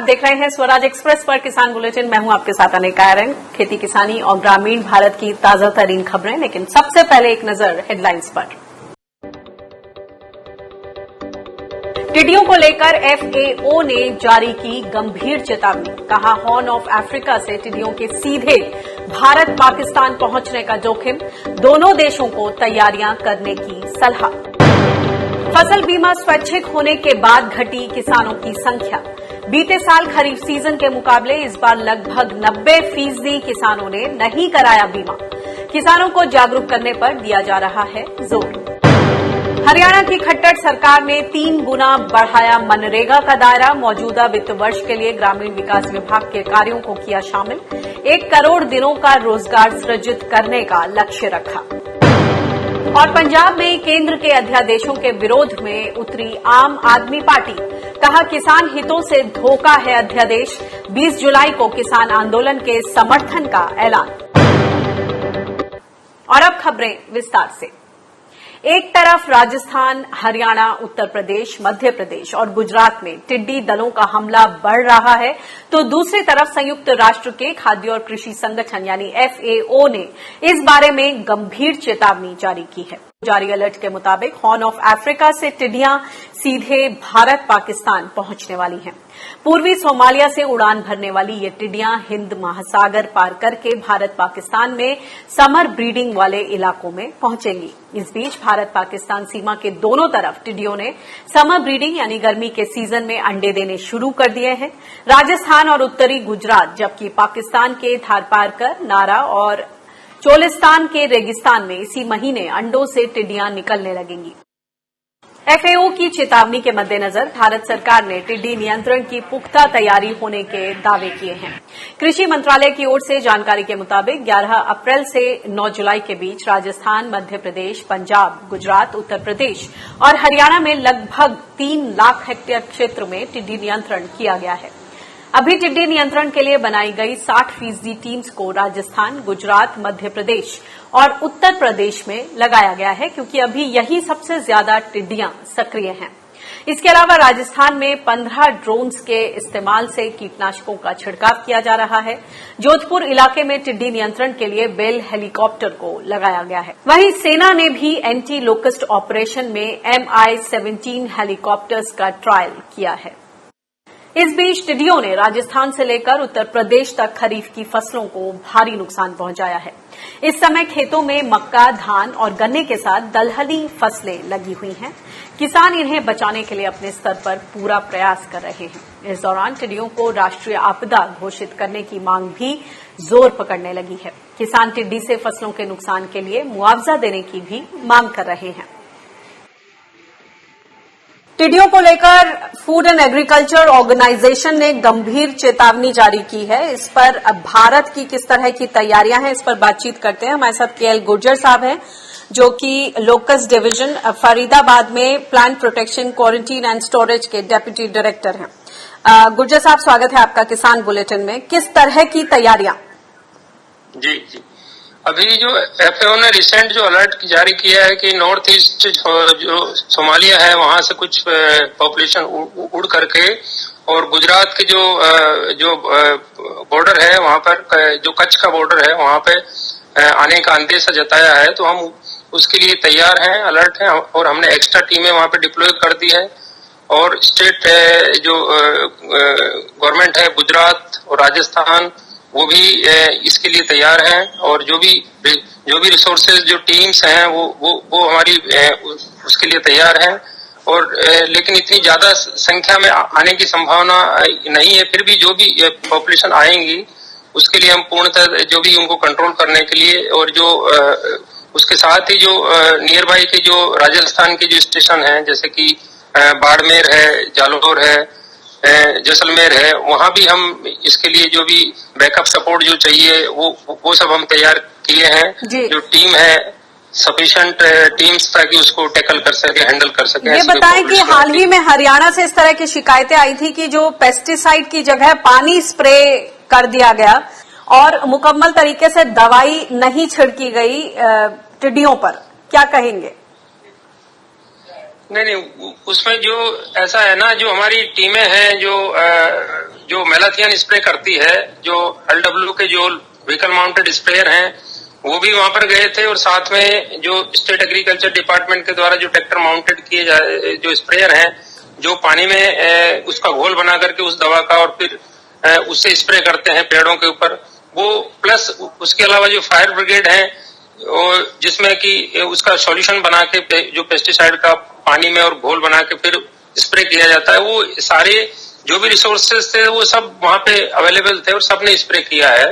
देख रहे हैं स्वराज एक्सप्रेस पर किसान बुलेटिन। मैं हूं आपके साथ अनेका आर्यन। खेती किसानी और ग्रामीण भारत की ताजा तरीन खबरें, लेकिन सबसे पहले एक नजर हेडलाइंस पर। टिड्डियों को लेकर FAO ने जारी की गंभीर चेतावनी। कहा, हॉर्न ऑफ अफ्रीका से टिड्डियों के सीधे भारत पाकिस्तान पहुंचने का जोखिम, दोनों देशों को तैयारियां करने की सलाह। फसल बीमा स्वैच्छिक होने के बाद घटी किसानों की संख्या। बीते साल खरीफ सीजन के मुकाबले इस बार लगभग 90% किसानों ने नहीं कराया बीमा। किसानों को जागरूक करने पर दिया जा रहा है जोर। हरियाणा की खट्टर सरकार ने 3 गुना बढ़ाया मनरेगा का दायरा। मौजूदा वित्त वर्ष के लिए ग्रामीण विकास विभाग के कार्यों को किया शामिल। 1 करोड़ दिनों का रोजगार सृजित करने का लक्ष्य रखा। और पंजाब में केंद्र के अध्यादेशों के विरोध में उतरी आम आदमी पार्टी। कहा, किसान हितों से धोखा है अध्यादेश। 20 जुलाई को किसान आंदोलन के समर्थन का ऐलान। और अब खबरें विस्तार से। एक तरफ राजस्थान, हरियाणा, उत्तर प्रदेश, मध्य प्रदेश और गुजरात में टिड्डी दलों का हमला बढ़ रहा है, तो दूसरी तरफ संयुक्त राष्ट्र के खाद्य और कृषि संगठन यानी FAO ने इस बारे में गंभीर चेतावनी जारी की है। जारी अलर्ट के मुताबिक हॉर्न ऑफ अफ्रीका से टिड्डियां सीधे भारत पाकिस्तान पहुंचने वाली हैं। पूर्वी सोमालिया से उड़ान भरने वाली ये टिड्डियां हिंद महासागर पार करके भारत पाकिस्तान में समर ब्रीडिंग वाले इलाकों में पहुंचेंगी। इस बीच भारत पाकिस्तान सीमा के दोनों तरफ टिड्डियों ने समर ब्रीडिंग यानी गर्मी के सीजन में अंडे देने शुरू कर दिए हैं। राजस्थान और उत्तरी गुजरात, जबकि पाकिस्तान के थारपारकर, नारा और चोलिस्तान के रेगिस्तान में इसी महीने अंडों से टिड्डियां निकलने लगेंगी। FAO की चेतावनी के मद्देनजर भारत सरकार ने टिड्डी नियंत्रण की पुख्ता तैयारी होने के दावे किए हैं। कृषि मंत्रालय की ओर से जानकारी के मुताबिक 11 अप्रैल से 9 जुलाई के बीच राजस्थान, मध्य प्रदेश, पंजाब, गुजरात, उत्तर प्रदेश और हरियाणा में लगभग 3 लाख हेक्टेयर क्षेत्र में टिड्डी नियंत्रण किया गया है। अभी टिड्डी नियंत्रण के लिए बनाई गई 60% टीम्स को राजस्थान, गुजरात, मध्य प्रदेश और उत्तर प्रदेश में लगाया गया है, क्योंकि अभी यही सबसे ज्यादा टिड्डियां सक्रिय हैं। इसके अलावा राजस्थान में 15 ड्रोन्स के इस्तेमाल से कीटनाशकों का छिड़काव किया जा रहा है। जोधपुर इलाके में टिड्डी नियंत्रण के लिए बेल हेलीकॉप्टर को लगाया गया है। वहीं सेना ने भी एंटी लोकस्ट ऑपरेशन में MI-17 हेलीकॉप्टर्स का ट्रायल किया है। इस बीच टिड्डियों ने राजस्थान से लेकर उत्तर प्रदेश तक खरीफ की फसलों को भारी नुकसान पहुंचाया है। इस समय खेतों में मक्का, धान और गन्ने के साथ दलहनी फसलें लगी हुई हैं। किसान इन्हें बचाने के लिए अपने स्तर पर पूरा प्रयास कर रहे हैं। इस दौरान टिड्डियों को राष्ट्रीय आपदा घोषित करने की मांग भी जोर पकड़ने लगी है। किसान टिड्डी से फसलों के नुकसान के लिए मुआवजा देने की भी मांग कर रहे हैं। टिड्डियों को लेकर फूड एंड एग्रीकल्चर ऑर्गेनाइजेशन ने गंभीर चेतावनी जारी की है। इस पर भारत की किस तरह की तैयारियां हैं, इस पर बातचीत करते हैं। हमारे साथ KL गुर्जर साहब हैं, जो कि लोकस्ट डिवीजन फरीदाबाद में plant protection, quarantine and storage के डेप्यूटी डायरेक्टर हैं। गुर्जर साहब, स्वागत है आपका किसान बुलेटिन में। किस तरह की तैयारियां? जी, अभी जो FAO ने रिसेंट जो अलर्ट जारी किया है कि नॉर्थ ईस्ट जो सोमालिया है वहां से कुछ पॉपुलेशन उड़ करके और गुजरात के जो बॉर्डर है वहां पर, जो कच्छ का बॉर्डर है वहां पे आने का अंदेशा जताया है, तो हम उसके लिए तैयार हैं, अलर्ट हैं और हमने एक्स्ट्रा टीमें वहां पे डिप्लॉय कर दी है। और स्टेट जो गवर्नमेंट है गुजरात और राजस्थान, वो भी इसके लिए तैयार हैं। और जो भी रिसोर्सेज, जो टीम्स हैं वो हमारी उसके लिए तैयार हैं। और लेकिन इतनी ज्यादा संख्या में आने की संभावना नहीं है। फिर भी जो भी पॉपुलेशन आएंगी उसके लिए हम पूर्णतः जो भी उनको कंट्रोल करने के लिए, और जो उसके साथ ही जो नियर बाई के जो राजस्थान के जो स्टेशन हैं, जैसे कि बाड़मेर है, जालोर है, जैसलमेर है, वहां भी हम इसके लिए जो भी बैकअप सपोर्ट जो चाहिए वो सब हम तैयार किए हैं। जो टीम है सफिशिएंट टीम्स, ताकि उसको टैकल कर सके, हैंडल कर सके। ये बताएं कि हाल ही में हरियाणा से इस तरह की शिकायतें आई थी कि जो पेस्टिसाइड की जगह पानी स्प्रे कर दिया गया और मुकम्मल तरीके से दवाई नहीं छिड़की गई टिड्डियों पर, क्या कहेंगे? नहीं, उसमें जो ऐसा है ना, जो हमारी टीमें हैं, जो जो मैलाथियन स्प्रे करती है, जो LW के जो व्हीकल माउंटेड स्प्रेयर हैं, वो भी वहां पर गए थे और साथ में जो स्टेट एग्रीकल्चर डिपार्टमेंट के द्वारा जो ट्रैक्टर माउंटेड किए जाए जो स्प्रेयर हैं, जो पानी में उसका घोल बना करके उस दवा का और फिर उससे स्प्रे करते हैं पेड़ों के ऊपर, वो प्लस उसके अलावा जो फायर ब्रिगेड है जिसमें कि उसका सॉल्यूशन बना के जो पेस्टिसाइड का पानी में और घोल बना के फिर स्प्रे किया जाता है, वो सारे जो भी रिसोर्सेज थे वो सब वहां पे अवेलेबल थे और सबने स्प्रे किया है।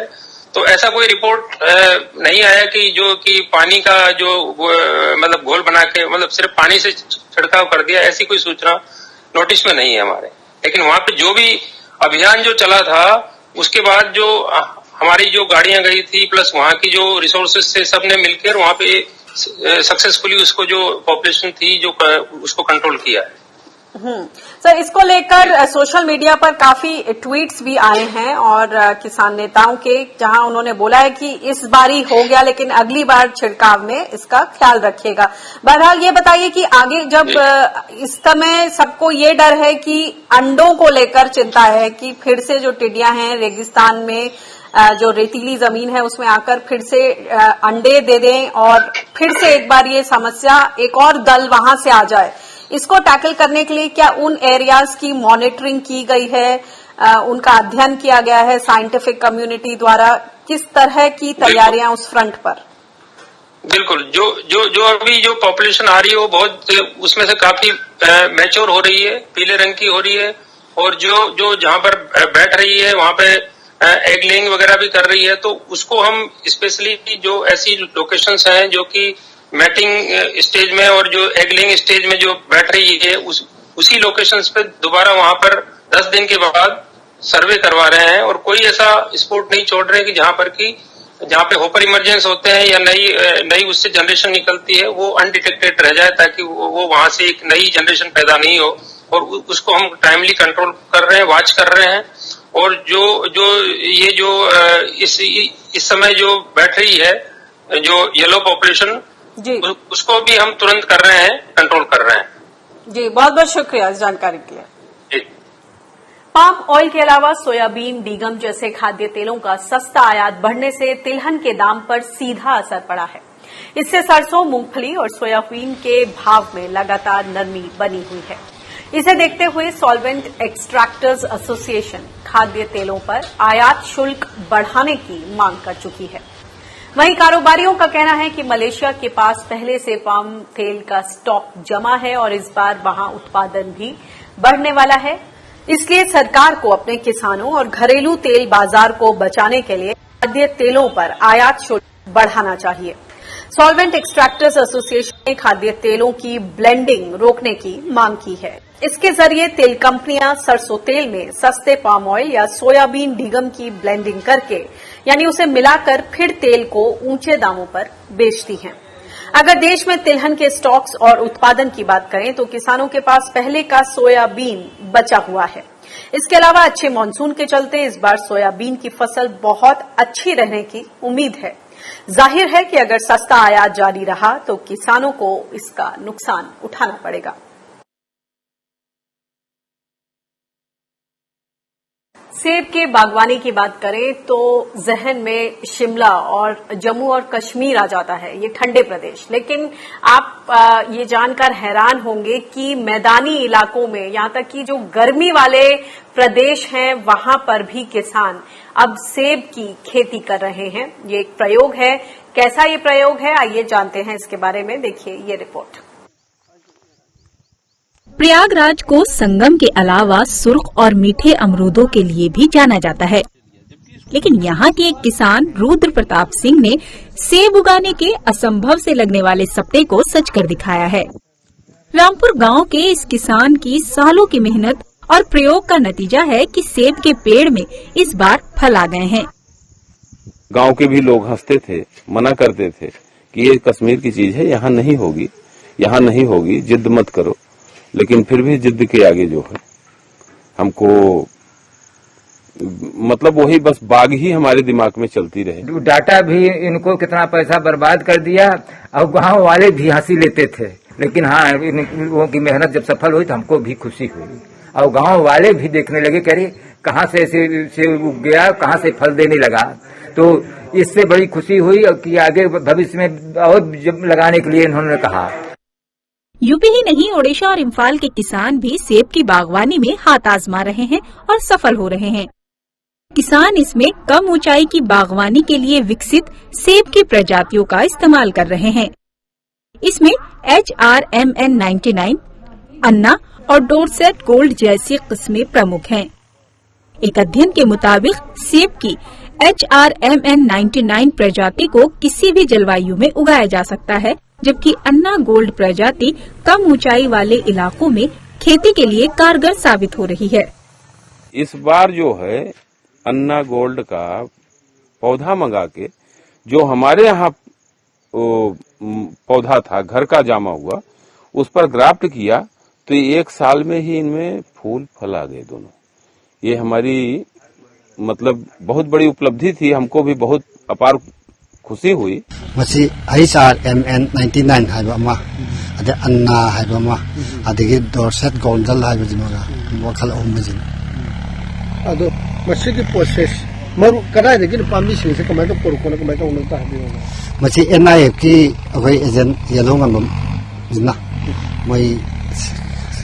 तो ऐसा कोई रिपोर्ट नहीं आया कि पानी का जो मतलब घोल बना के मतलब सिर्फ पानी से छिड़काव कर दिया, ऐसी कोई सूचना नोटिस में नहीं है हमारे। लेकिन वहां पे जो भी अभियान जो चला था उसके बाद जो हमारी जो गाड़ियां गई थी प्लस वहां की जो रिसोर्सेज से सबने मिलकर वहां पे सक्सेसफुली उसको जो पॉपुलेशन थी जो उसको कंट्रोल किया है। सर, इसको लेकर सोशल मीडिया पर काफी ट्वीट्स भी आए हैं और किसान नेताओं के, जहां उन्होंने बोला है कि इस बारी हो गया लेकिन अगली बार छिड़काव में इसका ख्याल रखिएगा। बहरहाल ये बताइए कि आगे जब इस समय सबको ये डर है कि अंडों को लेकर चिंता है कि फिर से जो टिड्डियां हैं रेगिस्तान में जो रेतीली जमीन है उसमें आकर फिर से अंडे दे दें और फिर से एक बार ये समस्या एक और दल वहां से आ जाए, इसको टैकल करने के लिए क्या उन एरियाज की मॉनिटरिंग की गई है, उनका अध्ययन किया गया है साइंटिफिक कम्युनिटी द्वारा, किस तरह की तैयारियां उस फ्रंट पर? बिल्कुल, जो अभी जो पॉपुलेशन आ रही है वो बहुत उसमें से काफी मैच्योर हो रही है, पीले रंग की हो रही है और जो जहां पर बैठ रही है वहां पे एग लेइंग वगैरह भी कर रही है, तो उसको हम स्पेशली जो ऐसी लोकेशंस हैं जो कि मैटिंग स्टेज में और जो एग लेइंग स्टेज में जो बैठ रही है उसी लोकेशंस पे दोबारा वहां पर 10 दिन के बाद सर्वे करवा रहे हैं और कोई ऐसा स्पॉट नहीं छोड़ रहे कि जहां पे होपर इमरजेंस होते हैं या नई उससे जनरेशन निकलती है वो अनडिटेक्टेड रह जाए, ताकि वो वहां से एक नई जनरेशन पैदा नहीं हो, और उसको हम टाइमली कंट्रोल कर रहे हैं, वॉच कर रहे हैं। और इस समय जो बैठ रही है जो येलो पॉपुलेशन जी, उसको भी हम तुरंत कर रहे हैं, कंट्रोल कर रहे हैं। जी, बहुत बहुत शुक्रिया इस जानकारी के लिए। पाम ऑयल के अलावा सोयाबीन, डीगम जैसे खाद्य तेलों का सस्ता आयात बढ़ने से तिलहन के दाम पर सीधा असर पड़ा है। इससे सरसों, मूंगफली और सोयाबीन के भाव में लगातार नरमी बनी हुई है। इसे देखते हुए सॉल्वेंट एक्सट्रैक्टर्स एसोसिएशन खाद्य तेलों पर आयात शुल्क बढ़ाने की मांग कर चुकी है। वहीं कारोबारियों का कहना है कि मलेशिया के पास पहले से पाम तेल का स्टॉक जमा है और इस बार वहां उत्पादन भी बढ़ने वाला है, इसलिए सरकार को अपने किसानों और घरेलू तेल बाजार को बचाने के लिए खाद्य तेलों पर आयात शुल्क बढ़ाना चाहिए। सॉल्वेंट एक्सट्रैक्टर्स एसोसिएशन ने खाद्य तेलों की ब्लेंडिंग रोकने की मांग की है। इसके जरिए तेल कंपनियां सरसों तेल में सस्ते पाम ऑयल या सोयाबीन डीगम की ब्लेंडिंग करके यानी उसे मिलाकर फिर तेल को ऊंचे दामों पर बेचती हैं। अगर देश में तिलहन के स्टॉक्स और उत्पादन की बात करें तो किसानों के पास पहले का सोयाबीन बचा हुआ है। इसके अलावा अच्छे मानसून के चलते इस बार सोयाबीन की फसल बहुत अच्छी रहने की उम्मीद है। जाहिर है कि अगर सस्ता आयात जारी रहा तो किसानों को इसका नुकसान उठाना पड़ेगा। सेब के बागवानी की बात करें तो जहन में शिमला और जम्मू और कश्मीर आ जाता है, ये ठंडे प्रदेश। लेकिन आप ये जानकर हैरान होंगे कि मैदानी इलाकों में, यहां तक कि जो गर्मी वाले प्रदेश हैं वहां पर भी किसान अब सेब की खेती कर रहे हैं। ये एक प्रयोग है। कैसा ये प्रयोग है आइए जानते हैं इसके बारे में, देखिए ये रिपोर्ट। प्रयागराज को संगम के अलावा सुर्ख और मीठे अमरूदों के लिए भी जाना जाता है, लेकिन यहाँ के एक किसान रुद्र प्रताप सिंह ने सेब उगाने के असंभव से लगने वाले सपने को सच कर दिखाया है। रामपुर गांव के इस किसान की सालों की मेहनत और प्रयोग का नतीजा है कि सेब के पेड़ में इस बार फल आ गए हैं। गांव के भी लोग हंसते थे, मना करते थे कि ये कश्मीर की चीज है, यहाँ नहीं होगी, यहाँ नहीं होगी, जिद मत करो। लेकिन फिर भी जिद के आगे जो है हमको मतलब वही बस बाग ही हमारे दिमाग में चलती रहे। डाटा भी इनको कितना पैसा बर्बाद कर दिया और गांव वाले भी हंसी लेते थे, लेकिन हाँ इन लोगों की मेहनत जब सफल हुई तो हमको भी खुशी हुई और गांव वाले भी देखने लगे, कह रहे कहाँ से सेब उग गया, कहाँ से फल देने लगा। तो इससे बड़ी खुशी हुई कि आगे भविष्य में और लगाने के लिए इन्होंने कहा। यूपी ही नहीं, ओडिशा और इम्फाल के किसान भी सेब की बागवानी में हाथ आजमा रहे हैं और सफल हो रहे हैं। किसान इसमें कम ऊंचाई की बागवानी के लिए विकसित सेब की प्रजातियों का इस्तेमाल कर रहे हैं। इसमें HRMN 99, अन्ना और डोरसेट गोल्ड जैसी किस्में प्रमुख हैं। एक अध्ययन के मुताबिक सेब की HRMN 99 प्रजाति को किसी भी जलवायु में उगाया जा सकता है, जबकि अन्ना गोल्ड प्रजाति कम ऊंचाई वाले इलाकों में खेती के लिए कारगर साबित हो रही है। इस बार जो है अन्ना गोल्ड का पौधा मंगा के, जो हमारे यहाँ पौधा था घर का जामा हुआ, उस पर ग्राफ्ट किया तो 1 साल में ही इनमें फूल फल आ गए दोनों। ये हमारी मतलब बहुत बड़ी उपलब्धि थी, हमको भी बहुत अपार खुशी हुई। मसी HRMN 99 हाइबा अमा अदे अन्ना हाइबा अमा अदगी डोरसेट गोल्डल हाइबा जिमगा वखल अहुमजिन अदो मसी की प्रोसेस मरु कदाय दगी पामी सिंसे कमाय तो पोरकोना कमाय तो उनता हाबियो मसी NIF की अगै एजेंट येलोंगम जिना मई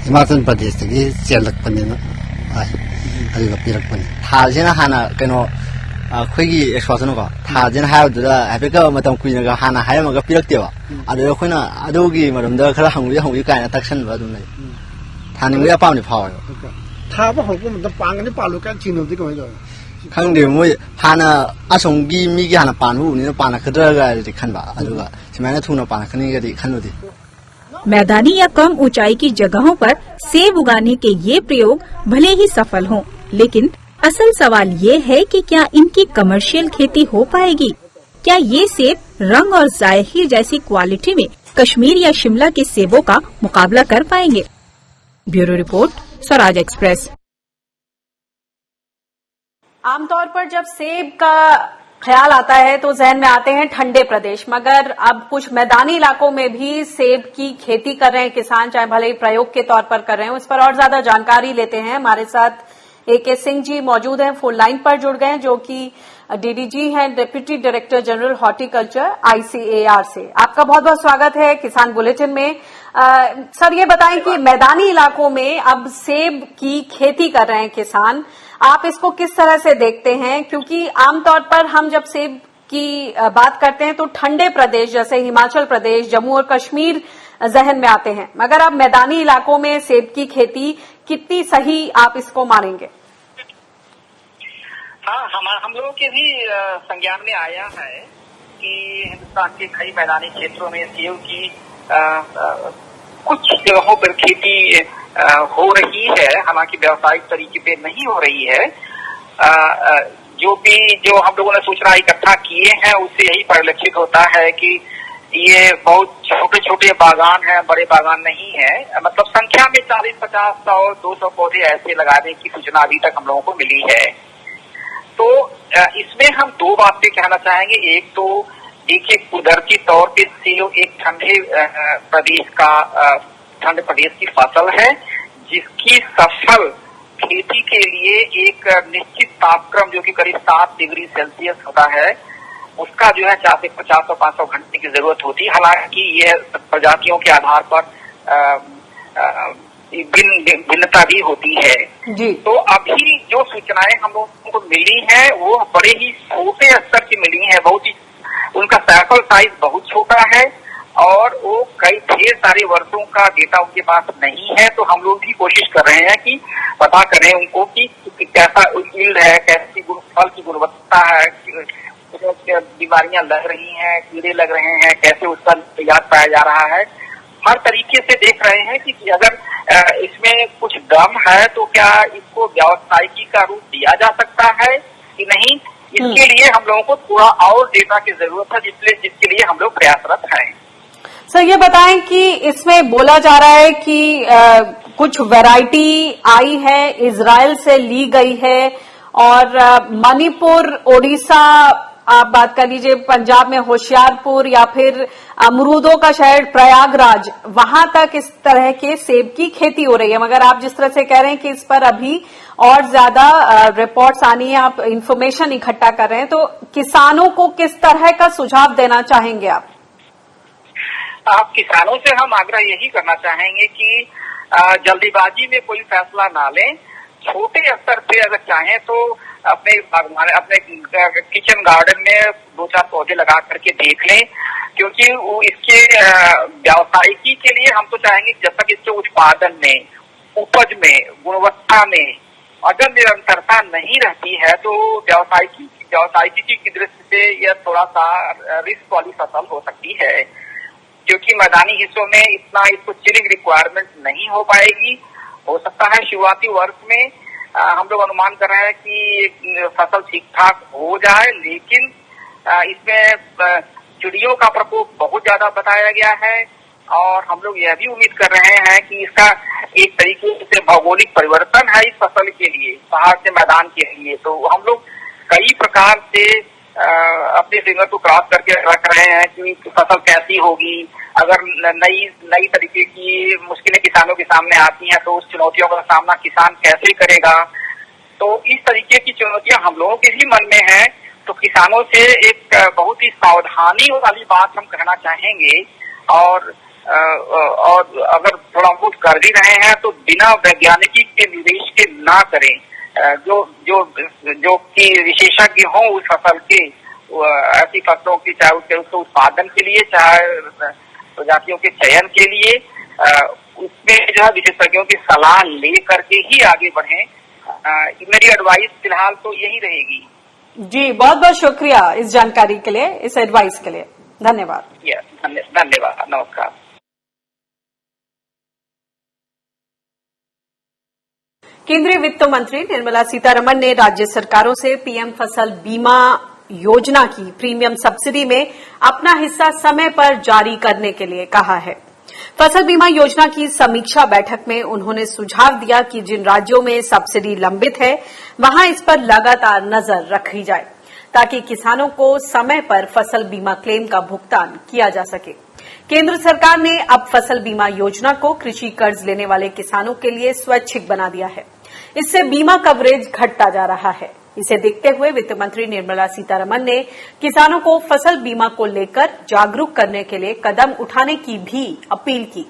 हिमाचल प्रदेश दगी चेलकपनेना आइ अदुगा पिरकपने थाजेना हाना कनो अखोगी एक्सपोजन को थाजेना हायदुदा हाबेका मतम कुइनगा हाना हायमगा पिरक्तेवा अदो अखोना अदोगी मरमदा खरा हंगुई कायना तक्सनबा दुम नै थानिंगया पामनि फाव थाबा हंगु मत पांगनि पालु का चिनोदि कमाय दो खंगदे मोय हाना असोंगी मिगी हाना पानु नि पाना खद्रगा दि खनबा अदुगा सिमाना थुना पाना खनिगा दि खनुदि। मैदानी या कम ऊंचाई की जगहों पर सेब उगाने के ये प्रयोग भले ही सफल हों, लेकिन असल सवाल ये है कि क्या इनकी कमर्शियल खेती हो पाएगी? क्या ये सेब रंग और जायके जैसी क्वालिटी में कश्मीर या शिमला के सेबों का मुकाबला कर पाएंगे? Bureau report, Swaraj express. आमतौर पर जब सेब का ख्याल आता है तो जहन में आते हैं ठंडे प्रदेश, मगर अब कुछ मैदानी इलाकों में भी सेब की खेती कर रहे हैं किसान, चाहे भले ही प्रयोग के तौर पर कर रहे हैं। उस पर और ज्यादा जानकारी लेते हैं। हमारे साथ AK सिंह जी मौजूद हैं, फोन लाइन पर जुड़ गए हैं, जो कि DDG हैं, deputy director general horticulture ICAR से। आपका बहुत बहुत स्वागत है किसान बुलेटिन में। सर, ये बताएं कि मैदानी इलाकों में अब सेब की खेती कर रहे हैं किसान, आप इसको किस तरह से देखते हैं? क्योंकि आमतौर पर हम जब सेब की बात करते हैं तो ठंडे प्रदेश जैसे हिमाचल प्रदेश, जम्मू और कश्मीर जहन में आते हैं, मगर अब मैदानी इलाकों में सेब की खेती कितनी सही आप इसको मानेंगे? हाँ, हम लोगों के भी संज्ञान में आया है कि हिंदुस्तान के कई मैदानी क्षेत्रों में सेब की कुछ जगहों पर खेती हो रही है, हालांकि व्यावसायिक तरीके पे नहीं हो रही है। जो हम लोगों ने सूचना इकट्ठा किए हैं उससे यही परिलक्षित होता है कि ये बहुत छोटे छोटे बागान हैं, बड़े बागान नहीं है। मतलब संख्या में 40, 50, 100, 200 पौधे ऐसे लगाने की सूचना अभी तक हम लोगों को मिली है। तो इसमें हम 2 बातें कहना चाहेंगे। एक तो देखिए, कुदरती तौर पे सेब एक ठंडे प्रदेश की फसल है, जिसकी सफल खेती के लिए एक निश्चित तापक्रम जो कि करीब 7 डिग्री सेल्सियस होता है, उसका जो है 450 और 500 घंटे की जरूरत होती है। हालांकि यह प्रजातियों के आधार पर भिन्नता भी होती है जी। तो अभी जो सूचनाएं हम लोगों को मिली हैं वो बड़े ही छोटे स्तर की मिली हैं। बहुत ही उनका सैंपल साइज बहुत छोटा है और वो कई ढेर सारे वर्षों का डेटा उनके पास नहीं है। तो हम लोग भी कोशिश कर रहे हैं कि पता करें उनको कि कैसा यील्ड है, कैसी फल की गुणवत्ता है, बीमारियां लग रही हैं, कीड़े लग रहे हैं, कैसे उसका निजात पाया जा रहा है। हर तरीके से देख रहे हैं कि अगर इसमें कुछ दम है तो क्या इसको व्यावसायिकी का रूप दिया जा सकता है कि नहीं। इसके लिए हम लोगों को थोड़ा और डेटा की जरूरत है, जिसके लिए हम लोग प्रयासरत हैं। सर, ये बताएं कि इसमें बोला जा रहा है कि कुछ वैरायटी आई है, इजराइल से ली गई है और मणिपुर, ओडिशा आप बात कर लीजिए पंजाब में होशियारपुर या फिर अमरूदों का शहर प्रयागराज, वहां तक इस तरह के सेब की खेती हो रही है। मगर आप जिस तरह से कह रहे हैं कि इस पर अभी और ज्यादा रिपोर्ट्स आनी है, आप इंफॉर्मेशन इकट्ठा कर रहे हैं, तो किसानों को किस तरह का सुझाव देना चाहेंगे आप? किसानों से हम आग्रह यही करना चाहेंगे कि जल्दीबाजी में कोई फैसला ना लें। छोटे स्तर पे अगर चाहें तो अपने किचन गार्डन में 2-4 पौधे लगा करके देख लें, क्योंकि इसके व्यावसायिकी के लिए हम तो चाहेंगे जब तक इसके उत्पादन में, उपज में, गुणवत्ता में अगर निरंतरता नहीं रहती है तो व्यावसायिकी की दृष्टि से यह थोड़ा सा रिस्क वाली फसल हो सकती है, क्योंकि मैदानी हिस्सों में इतना इसको चिलिंग रिक्वायरमेंट नहीं हो पाएगी। हो सकता है शुरुआती वर्ष में हम लोग अनुमान कर रहे हैं कि फसल ठीक ठाक हो जाए, लेकिन इसमें चिड़ियों का प्रकोप बहुत ज्यादा बताया गया है और हम लोग यह भी उम्मीद कर रहे हैं कि इसका एक तरीके से भौगोलिक परिवर्तन है इस फसल के लिए, पहाड़ से मैदान के लिए। तो हम लोग कई प्रकार से अपने फिंगर को क्रॉस करके रख रहे हैं कि फसल कैसी होगी। अगर नई तरीके की मुश्किलें किसानों के सामने आती हैं तो उस चुनौतियों का सामना किसान कैसे करेगा। तो इस तरीके की चुनौतियां हम लोगों के ही मन में है। तो किसानों से एक बहुत ही सावधानी वाली बात हम कहना चाहेंगे और अगर थोड़ा बहुत कर भी रहे हैं तो बिना वैज्ञानिकी के निवेश के ना करें। जो कि विशेषज्ञ हों उस फसल के, ऐसी फसलों की, चाहे उसके उत्पादन के लिए, चाहे प्रजातियों के चयन के लिए, उसमें जो है विशेषज्ञों की सलाह ले करके ही आगे बढ़ें। मेरी एडवाइस फिलहाल तो यही रहेगी। जी, बहुत बहुत शुक्रिया इस जानकारी के लिए, इस एडवाइस के लिए। धन्यवाद। धन्यवाद, नमस्कार। केंद्रीय वित्त मंत्री निर्मला सीतारमण ने राज्य सरकारों से पीएम फसल बीमा योजना की प्रीमियम सब्सिडी में अपना हिस्सा समय पर जारी करने के लिए कहा है। फसल बीमा योजना की समीक्षा बैठक में उन्होंने सुझाव दिया कि जिन राज्यों में सब्सिडी लंबित है वहां इस पर लगातार नजर रखी जाए ताकि किसानों को समय पर फसल बीमा क्लेम का भुगतान किया जा सके। केंद्र सरकार ने अब फसल बीमा योजना को कृषि कर्ज लेने वाले किसानों के लिए स्वैच्छिक बना दिया है। इससे बीमा कवरेज घटता जा रहा है। इसे देखते हुए वित्त मंत्री निर्मला सीतारमण ने किसानों को फसल बीमा को लेकर जागरूक करने के लिए कदम उठाने की भी अपील की।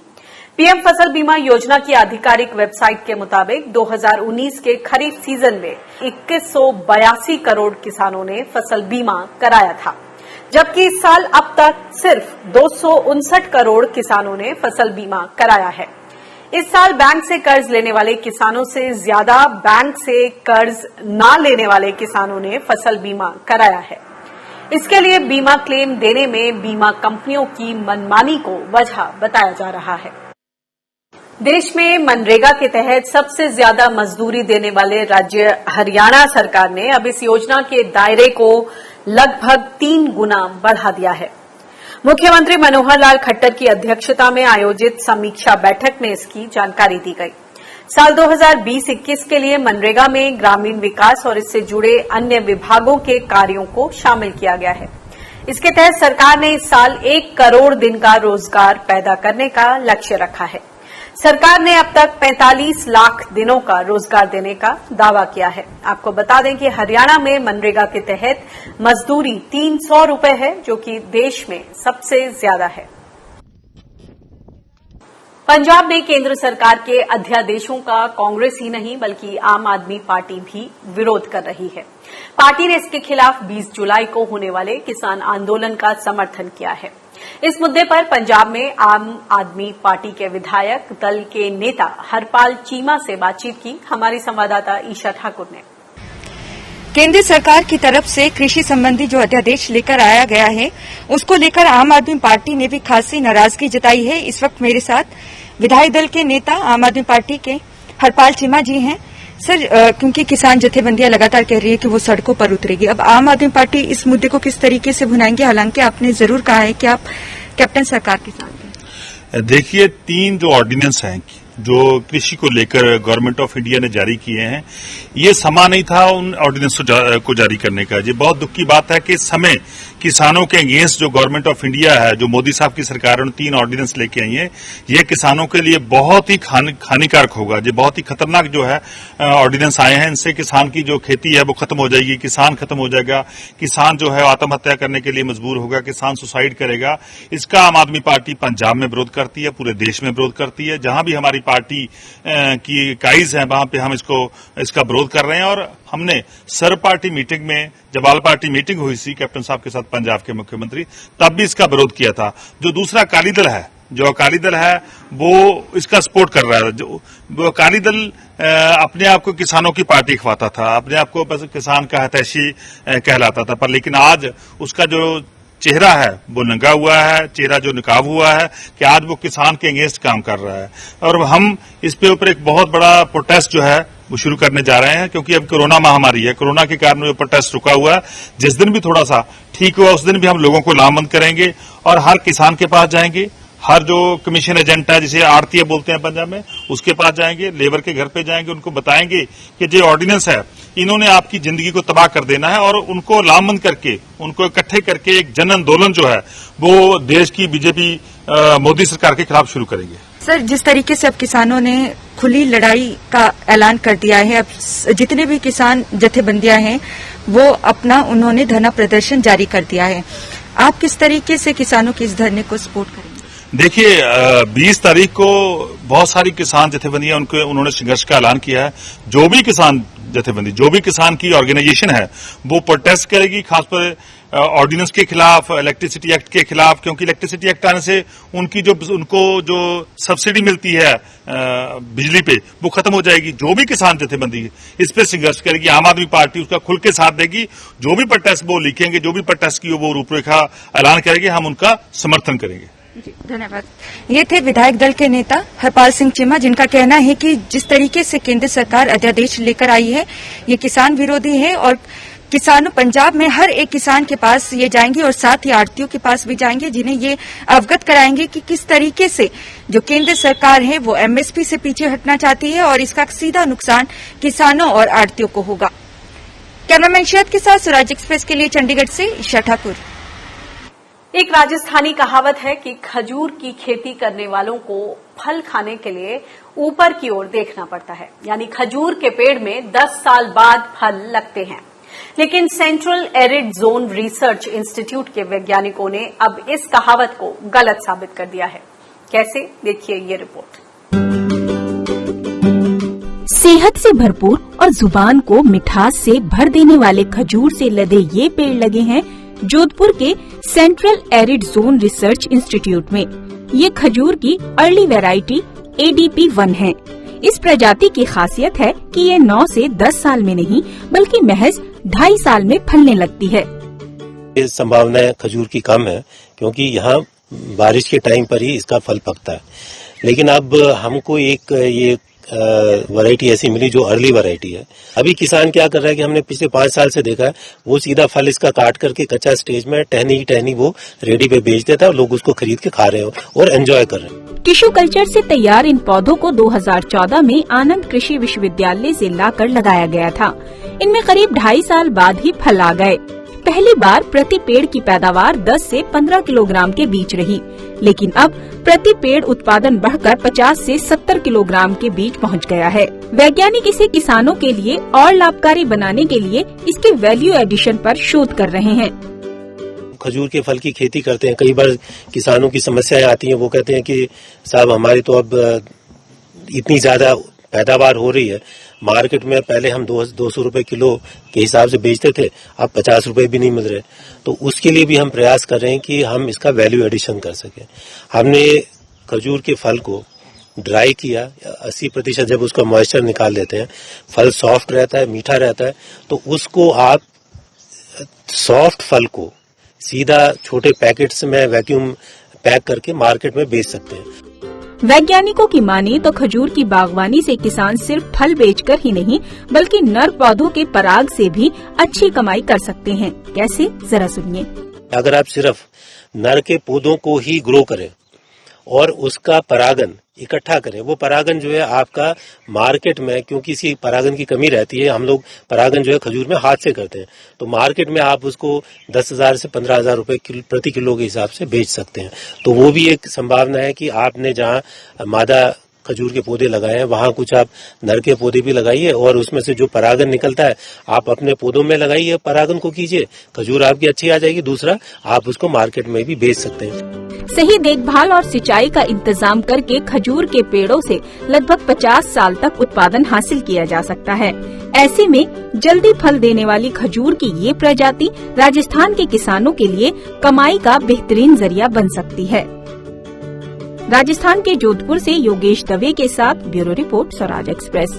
पीएम फसल बीमा योजना की आधिकारिक वेबसाइट के मुताबिक 2019 के खरीफ सीजन में 2182 करोड़ किसानों ने फसल बीमा कराया था, जबकि इस साल अब तक सिर्फ 259 करोड़ किसानों ने फसल बीमा कराया है। इस साल बैंक से कर्ज लेने वाले किसानों से ज्यादा बैंक से कर्ज न लेने वाले किसानों ने फसल बीमा कराया है। इसके लिए बीमा क्लेम देने में बीमा कंपनियों की मनमानी को वजह बताया जा रहा है। देश में मनरेगा के तहत सबसे ज्यादा मजदूरी देने वाले राज्य हरियाणा सरकार ने अब इस योजना के दायरे को लगभग 3 गुना बढ़ा दिया है। मुख्यमंत्री मनोहर लाल खट्टर की अध्यक्षता में आयोजित समीक्षा बैठक में इसकी जानकारी दी गई। साल 2020-21 के लिए मनरेगा में ग्रामीण विकास और इससे जुड़े अन्य विभागों के कार्यों को शामिल किया गया है। इसके तहत सरकार ने इस साल 1 करोड़ दिन का रोजगार पैदा करने का लक्ष्य रखा है। सरकार ने अब तक 45 लाख दिनों का रोजगार देने का दावा किया है। आपको बता दें कि हरियाणा में मनरेगा के तहत मजदूरी 300 रुपए है, जो कि देश में सबसे ज्यादा है। पंजाब में केंद्र सरकार के अध्यादेशों का कांग्रेस ही नहीं बल्कि आम आदमी पार्टी भी विरोध कर रही है। पार्टी ने इसके खिलाफ 20 जुलाई को होने वाले किसान आंदोलन का समर्थन किया है। इस मुद्दे पर पंजाब में आम आदमी पार्टी के विधायक दल के नेता हरपाल चीमा से बातचीत की हमारी संवाददाता ईशा ठाकुर ने। केंद्र सरकार की तरफ से कृषि संबंधी जो अध्यादेश लेकर आया गया है उसको लेकर आम आदमी पार्टी ने भी खासी नाराजगी जताई है। इस वक्त मेरे साथ विधायक दल के नेता आम आदमी पार्टी के हरपाल चीमा जी हैं। सर, क्योंकि किसान जथेबंदियां लगातार कह रही है कि वो सड़कों पर उतरेगी, अब आम आदमी पार्टी इस मुद्दे को किस तरीके से भुनाएंगे? हालांकि आपने जरूर कहा है कि आप कैप्टन सरकार के साथ हैं। देखिए, 3 जो ऑर्डिनेंस हैं जो कृषि को लेकर गवर्नमेंट ऑफ इंडिया ने जारी किए हैं, ये समय नहीं था उन ऑर्डिनेंस को जारी करने का। ये बहुत दुख की बात है कि इस समय किसानों के अगेंस्ट जो गवर्नमेंट ऑफ इंडिया है, जो मोदी साहब की सरकार ने 3 ऑर्डिनेंस लेके आई है, ये किसानों के लिए बहुत ही हानिकारक होगा। ये बहुत ही खतरनाक जो है ऑर्डिनेंस आए हैं। इनसे किसान की जो खेती है वो खत्म हो जाएगी, किसान खत्म हो जाएगा, किसान जो है आत्महत्या करने के लिए मजबूर होगा, किसान सुसाइड करेगा। इसका आम आदमी पार्टी पंजाब में विरोध करती है, पूरे देश में विरोध करती है। जहां भी हमारी पार्टी की इकाईज है वहां पे हम इसका विरोध कर रहे हैं। और हमने सर्व पार्टी मीटिंग में, जब ऑल पार्टी मीटिंग हुई थी कैप्टन साहब के साथ पंजाब के मुख्यमंत्री, तब भी इसका विरोध किया था। जो दूसरा अकाली दल है, वो इसका सपोर्ट कर रहा है। जो अकाली दल अपने आप को किसानों की पार्टी खवाता था, अपने आप को बस किसान का हितैषी कहलाता था, पर लेकिन आज उसका जो चेहरा है वो नंगा हुआ है, चेहरा जो निकाब हुआ है कि आज वो किसान के अगेंस्ट काम कर रहा है। और हम इस पे ऊपर एक बहुत बड़ा प्रोटेस्ट जो है वो शुरू करने जा रहे हैं, क्योंकि अब कोरोना महामारी है, कोरोना के कारण वो प्रोटेस्ट रुका हुआ है। जिस दिन भी थोड़ा सा ठीक हुआ उस दिन भी हम लोगों को लामबंद करेंगे और हर किसान के पास जाएंगे, हर जो कमीशन एजेंट है, जिसे आड़तीय बोलते हैं पंजाब में, उसके पास जाएंगे, लेबर के घर पे जाएंगे, उनको बताएंगे कि जो ऑर्डिनेंस है इन्होंने आपकी जिंदगी को तबाह कर देना है, और उनको लामबंद करके, उनको इकट्ठे करके एक जन आंदोलन जो है वो देश की बीजेपी मोदी सरकार के खिलाफ शुरू करेंगे। सर, जिस तरीके से अब किसानों ने खुली लड़ाई का ऐलान कर दिया है, अब जितने भी किसान जथेबंदियां हैं वो अपना उन्होंने धरना प्रदर्शन जारी कर दिया है। आप किस तरीके से किसानों के इस धरने को सपोर्ट करेंगे? देखिए, 20 तारीख को बहुत सारी किसान जथेबंदियां उन्होंने संघर्ष का ऐलान किया है। जो भी किसान जथेबंदी, जो भी किसान की ऑर्गेनाइजेशन है वो प्रोटेस्ट करेगी, खासकर ऑर्डिनेंस के खिलाफ, इलेक्ट्रिसिटी एक्ट के खिलाफ, क्योंकि इलेक्ट्रिसिटी एक्ट आने से उनको जो सब्सिडी मिलती है बिजली पे वो खत्म हो जाएगी। जो भी किसान जथेबंदी इस पे संघर्ष करेगी, आम आदमी पार्टी उसका खुल के साथ देगी। जो भी प्रोटेस्ट वो लिखेंगे, जो भी प्रोटेस्ट की वो रूपरेखा ऐलान करेंगे, हम उनका समर्थन करेंगे। धन्यवाद। ये थे विधायक दल के नेता हरपाल सिंह चीमा, जिनका कहना है कि जिस तरीके से केंद्र सरकार अध्यादेश लेकर आई है ये किसान विरोधी है, और किसानों पंजाब में हर एक किसान के पास ये जाएंगे और साथ ही आड़तियों के पास भी जाएंगे, जिन्हें ये अवगत कराएंगे कि किस तरीके से जो केंद्र सरकार है वो एमएसपी से पीछे हटना चाहती है और इसका सीधा नुकसान किसानों और आड़तियों को होगा। कैमरामैन शहद के साथ स्वराज एक्सप्रेस के लिए चंडीगढ़ से ईशा ठाकुर। एक राजस्थानी कहावत है कि खजूर की खेती करने वालों को फल खाने के लिए ऊपर की ओर देखना पड़ता है, यानी खजूर के पेड़ में 10 साल बाद फल लगते हैं। लेकिन central arid zone research institute के वैज्ञानिकों ने अब इस कहावत को गलत साबित कर दिया है। कैसे, देखिए ये रिपोर्ट। सेहत से भरपूर और जुबान को मिठास से भर देने वाले खजूर से लदे ये पेड़ लगे हैं जोधपुर के central arid zone research institute में। ये खजूर की अर्ली वैरायटी ADP1 है। इस प्रजाति की खासियत है कि ये 9 से 10 साल में नहीं बल्कि महज 2.5 साल में फलने लगती है। ये संभावना खजूर की कम है, क्योंकि यहाँ बारिश के टाइम पर ही इसका फल पकता है। लेकिन अब हमको एक ये वैरायटी ऐसी मिली जो अर्ली वैरायटी है। अभी किसान क्या कर रहा है कि हमने पिछले 5 साल से देखा है, वो सीधा फल इसका काट करके कच्चा स्टेज में टहनी वो रेडी पे बेच देता है और लोग उसको खरीद के खा रहे हो और एंजॉय कर रहे हैं। टिश्यू कल्चर से तैयार इन पौधों को 2014 में आनंद कृषि विश्वविद्यालय से लाकर लगाया गया था। इनमें करीब 2.5 साल बाद ही फल आ गए। पहली बार प्रति पेड़ की पैदावार 10 से 15 किलोग्राम के बीच रही, लेकिन अब प्रति पेड़ उत्पादन बढ़कर 50 से 70 किलोग्राम के बीच पहुंच गया है। वैज्ञानिक इसे किसानों के लिए और लाभकारी बनाने के लिए इसके वैल्यू एडिशन पर शोध कर रहे हैं। खजूर के फल की खेती करते हैं, कई बार किसानों की समस्याएं आती हैं। वो कहते हैं कि साहब हमारी तो अब इतनी ज्यादा पैदावार हो रही है, मार्केट में पहले हम 200 रुपए किलो के हिसाब से बेचते थे, अब 50 रुपए भी नहीं मिल रहे। तो उसके लिए भी हम प्रयास कर रहे हैं कि हम इसका वैल्यू एडिशन कर सकें। हमने खजूर के फल को ड्राई किया, 80% जब उसका मॉइस्चर निकाल देते हैं, फल सॉफ्ट रहता है, मीठा रहता है। तो उसको आप सॉफ्ट फल को सीधा छोटे पैकेट्स में वैक्यूम पैक करके मार्केट में बेच सकते हैं। वैज्ञानिकों की माने तो खजूर की बागवानी से किसान सिर्फ फल बेचकर ही नहीं बल्कि नर पौधों के पराग से भी अच्छी कमाई कर सकते हैं। कैसे, जरा सुनिए। अगर आप सिर्फ नर के पौधों को ही ग्रो करें और उसका परागन इकट्ठा करें। वो परागन जो है आपका मार्केट में, क्योंकि इसी परागन की कमी रहती है, हम लोग परागन जो है खजूर में हाथ से करते हैं, तो मार्केट में आप उसको 10,000 से 15,000 रुपए प्रति किलो के हिसाब से बेच सकते हैं। तो वो भी एक संभावना है कि आपने जहां मादा खजूर के पौधे लगाए हैं वहां कुछ आप नर के पौधे भी लगाइए और उसमें से जो परागन निकलता है आप अपने पौधों में लगाइए, परागन को कीजिए, खजूर आपकी अच्छी आ जाएगी। दूसरा, आप उसको मार्केट में भी बेच सकते हैं। सही देखभाल और सिंचाई का इंतजाम करके खजूर के पेड़ों से लगभग 50 साल तक उत्पादन हासिल किया जा सकता है। ऐसे में जल्दी फल देने वाली खजूर की ये प्रजाति राजस्थान के किसानों के लिए कमाई का बेहतरीन जरिया बन सकती है। राजस्थान के जोधपुर से योगेश दवे के साथ ब्यूरो रिपोर्ट, स्वराज एक्सप्रेस।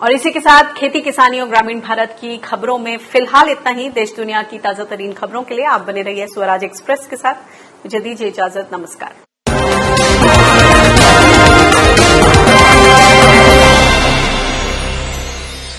और इसी के साथ खेती किसानी और ग्रामीण भारत की खबरों में फिलहाल इतना ही। देश दुनिया की ताजा तरीन खबरों के लिए आप बने रहिए स्वराज एक्सप्रेस के साथ। मुझे दीजिए इजाजत, नमस्कार।